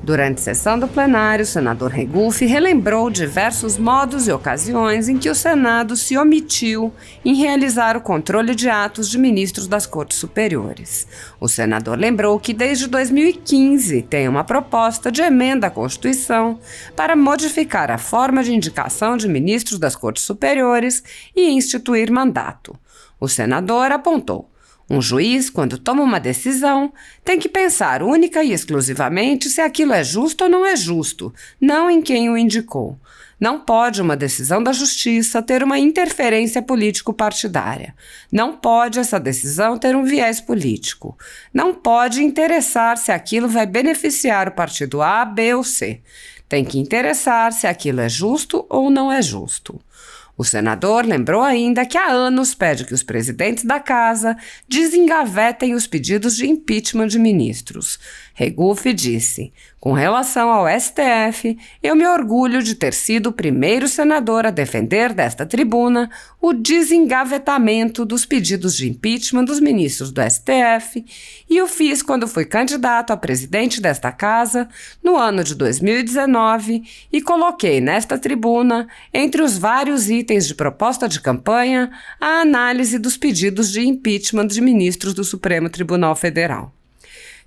Durante a sessão do plenário, o senador Regufe relembrou diversos modos e ocasiões em que o Senado se omitiu em realizar o controle de atos de ministros das Cortes Superiores. O senador lembrou que desde 2015 tem uma proposta de emenda à Constituição para modificar a forma de indicação de ministros das Cortes Superiores e instituir mandato. O senador apontou: um juiz, quando toma uma decisão, tem que pensar única e exclusivamente se aquilo é justo ou não é justo, não em quem o indicou. Não pode uma decisão da Justiça ter uma interferência político-partidária. Não pode essa decisão ter um viés político. Não pode interessar se aquilo vai beneficiar o partido A, B ou C. Tem que interessar se aquilo é justo ou não é justo. O senador lembrou ainda que há anos pede que os presidentes da Casa desengavetem os pedidos de impeachment de ministros. Regufe disse: com relação ao STF, eu me orgulho de ter sido o primeiro senador a defender desta tribuna o desengavetamento dos pedidos de impeachment dos ministros do STF e o fiz quando fui candidato a presidente desta Casa no ano de 2019 e coloquei nesta tribuna, entre os vários itens de proposta de campanha, a análise dos pedidos de impeachment de ministros do Supremo Tribunal Federal.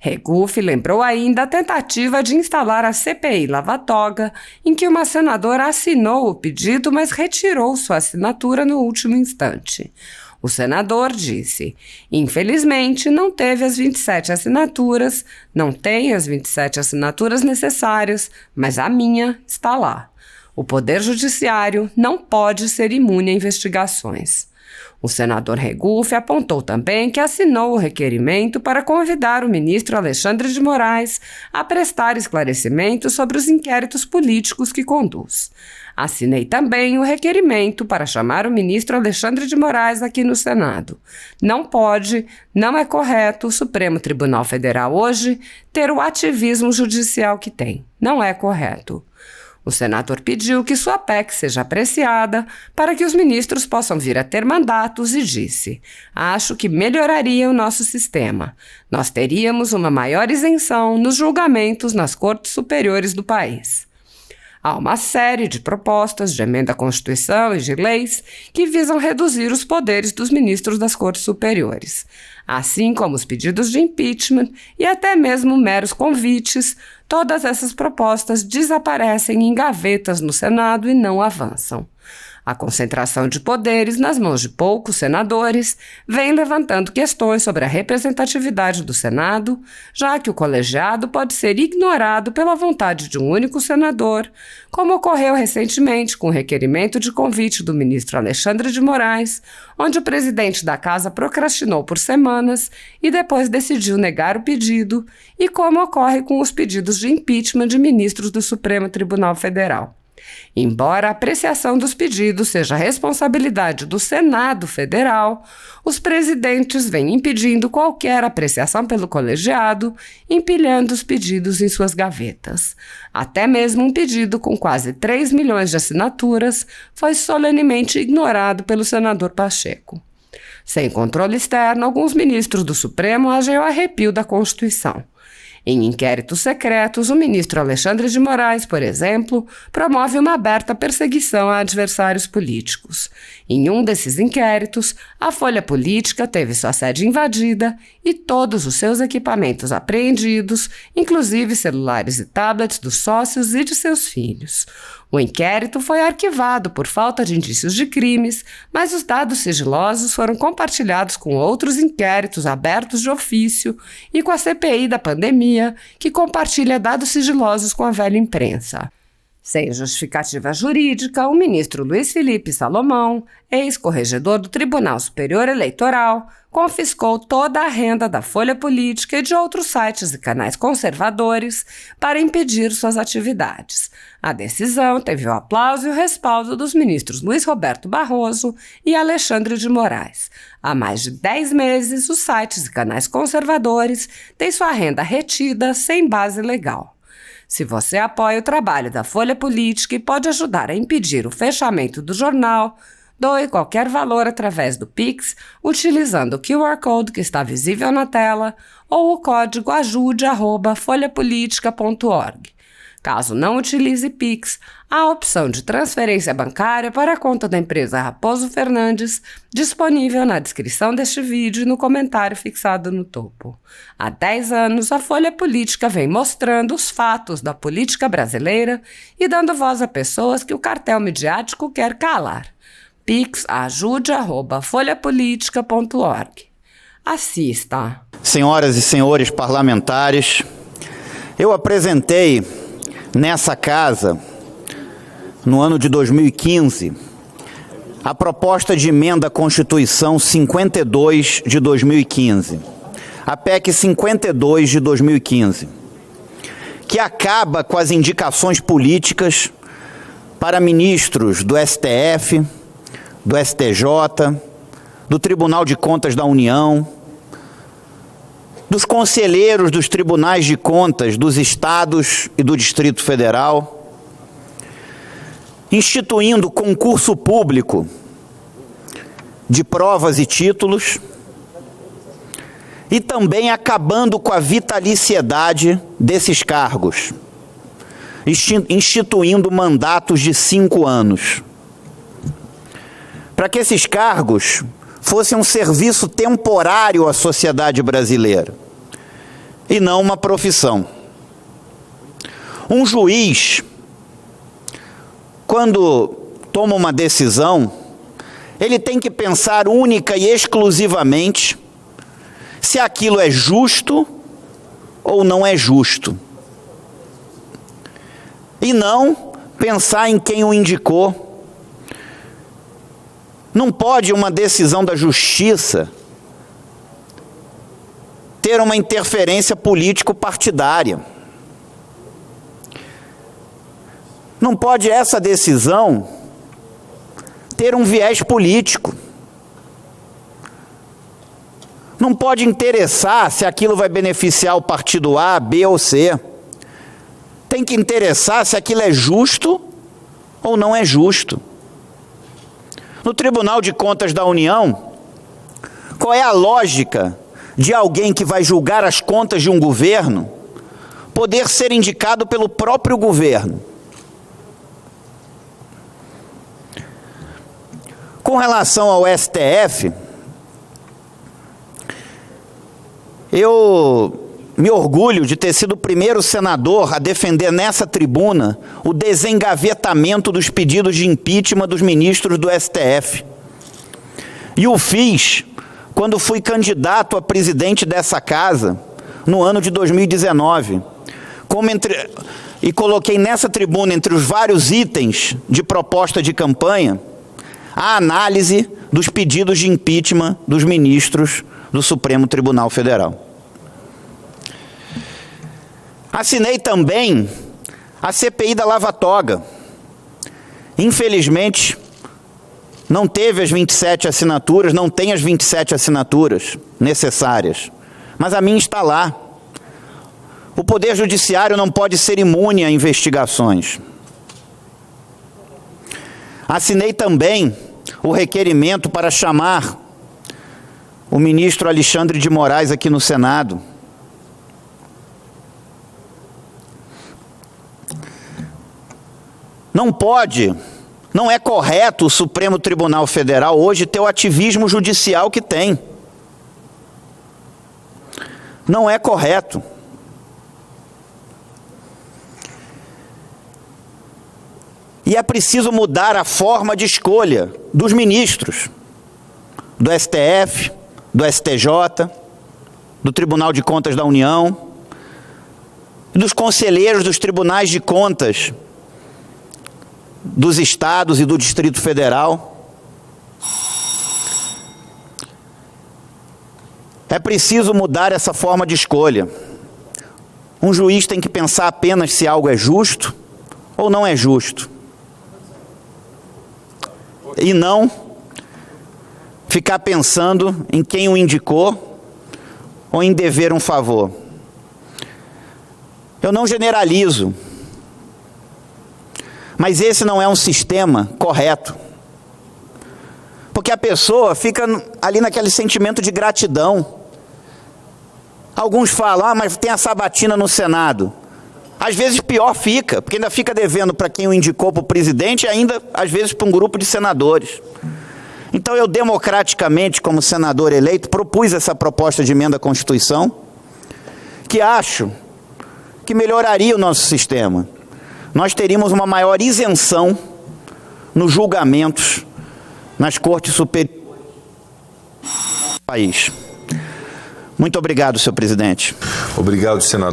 Regufe lembrou ainda a tentativa de instalar a CPI Lava Toga, em que uma senadora assinou o pedido, mas retirou sua assinatura no último instante. O senador disse: infelizmente, não teve as 27 assinaturas, não tem as 27 assinaturas necessárias, mas a minha está lá. O Poder Judiciário não pode ser imune a investigações. O senador Regufe apontou também que assinou o requerimento para convidar o ministro Alexandre de Moraes a prestar esclarecimentos sobre os inquéritos políticos que conduz. Assinei também o requerimento para chamar o ministro Alexandre de Moraes aqui no Senado. Não pode, não é correto o Supremo Tribunal Federal hoje ter o ativismo judicial que tem. Não é correto. O senador pediu que sua PEC seja apreciada para que os ministros possam vir a ter mandatos e disse: acho que melhoraria o nosso sistema. Nós teríamos uma maior isenção nos julgamentos nas cortes superiores do país. Há uma série de propostas de emenda à Constituição e de leis que visam reduzir os poderes dos ministros das Cortes Superiores, assim como os pedidos de impeachment e até mesmo meros convites. Todas essas propostas desaparecem em gavetas no Senado e não avançam. A concentração de poderes nas mãos de poucos senadores vem levantando questões sobre a representatividade do Senado, já que o colegiado pode ser ignorado pela vontade de um único senador, como ocorreu recentemente com o requerimento de convite do ministro Alexandre de Moraes, onde o presidente da Casa procrastinou por semanas e depois decidiu negar o pedido, e como ocorre com os pedidos de impeachment de ministros do Supremo Tribunal Federal. Embora a apreciação dos pedidos seja responsabilidade do Senado Federal, os presidentes vêm impedindo qualquer apreciação pelo colegiado, empilhando os pedidos em suas gavetas. Até mesmo um pedido com quase 3 milhões de assinaturas foi solenemente ignorado pelo senador Pacheco. Sem controle externo, alguns ministros do Supremo agem ao arrepio da Constituição. Em inquéritos secretos, o ministro Alexandre de Moraes, por exemplo, promove uma aberta perseguição a adversários políticos. Em um desses inquéritos, a Folha Política teve sua sede invadida e todos os seus equipamentos apreendidos, inclusive celulares e tablets dos sócios e de seus filhos. O inquérito foi arquivado por falta de indícios de crimes, mas os dados sigilosos foram compartilhados com outros inquéritos abertos de ofício e com a CPI da pandemia, que compartilha dados sigilosos com a velha imprensa. Sem justificativa jurídica, o ministro Luiz Felipe Salomão, ex-corregedor do Tribunal Superior Eleitoral, confiscou toda a renda da Folha Política e de outros sites e canais conservadores para impedir suas atividades. A decisão teve o aplauso e o respaldo dos ministros Luiz Roberto Barroso e Alexandre de Moraes. Há mais de 10 meses, os sites e canais conservadores têm sua renda retida sem base legal. Se você apoia o trabalho da Folha Política e pode ajudar a impedir o fechamento do jornal, doe qualquer valor através do Pix, utilizando o QR Code que está visível na tela ou o código ajude@folhapolitica.org. Caso não utilize Pix, há a opção de transferência bancária para a conta da empresa Raposo Fernandes, disponível na descrição deste vídeo e no comentário fixado no topo. Há 10 anos, a Folha Política vem mostrando os fatos da política brasileira e dando voz a pessoas que o cartel midiático quer calar. Pix ajude@folhapolitica.org. Assista. Senhoras e senhores parlamentares, eu apresentei nessa casa, no ano de 2015, a proposta de emenda à Constituição 52 de 2015, a PEC 52 de 2015, que acaba com as indicações políticas para ministros do STF, do STJ, do Tribunal de Contas da União, dos conselheiros dos tribunais de contas dos estados e do Distrito Federal, instituindo concurso público de provas e títulos e também acabando com a vitaliciedade desses cargos, instituindo mandatos de 5 anos, para que esses cargos fossem um serviço temporário à sociedade brasileira e não uma profissão. Um juiz, quando toma uma decisão, ele tem que pensar única e exclusivamente se aquilo é justo ou não é justo. E não pensar em quem o indicou. Não pode uma decisão da justiça ter uma interferência político-partidária. Não pode essa decisão ter um viés político. Não pode interessar se aquilo vai beneficiar o partido A, B ou C. Tem que interessar se aquilo é justo ou não é justo. No Tribunal de Contas da União, qual é a lógica de alguém que vai julgar as contas de um governo poder ser indicado pelo próprio governo? Com relação ao STF, eu me orgulho de ter sido o primeiro senador a defender nessa tribuna o desengavetamento dos pedidos de impeachment dos ministros do STF. E o fiz quando fui candidato a presidente dessa casa, no ano de 2019. E coloquei nessa tribuna, entre os vários itens de proposta de campanha, a análise dos pedidos de impeachment dos ministros do Supremo Tribunal Federal. Assinei também a CPI da Lava Toga. Infelizmente, não teve as 27 assinaturas, não tem as 27 assinaturas necessárias, mas a minha está lá. O Poder Judiciário não pode ser imune a investigações. Assinei também o requerimento para chamar o ministro Alexandre de Moraes aqui no Senado. Não é correto o Supremo Tribunal Federal hoje ter o ativismo judicial que tem. Não é correto. E é preciso mudar a forma de escolha dos ministros do STF, do STJ, do Tribunal de Contas da União, dos conselheiros dos tribunais de contas dos estados e do Distrito Federal. É preciso mudar essa forma de escolha. Um juiz tem que pensar apenas se algo é justo ou não é justo. E não ficar pensando em quem o indicou ou em dever um favor. Eu não generalizo, mas esse não é um sistema correto. porque a pessoa fica ali naquele sentimento de gratidão. Alguns falam, mas tem a sabatina no Senado. Às vezes pior fica, porque ainda fica devendo para quem o indicou para o presidente e ainda, às vezes, para um grupo de senadores. Então eu, democraticamente, como senador eleito, propus essa proposta de emenda à Constituição, que acho que melhoraria o nosso sistema. Nós teríamos uma maior isenção nos julgamentos nas cortes superiores do país. Muito obrigado, senhor presidente. Obrigado, senador.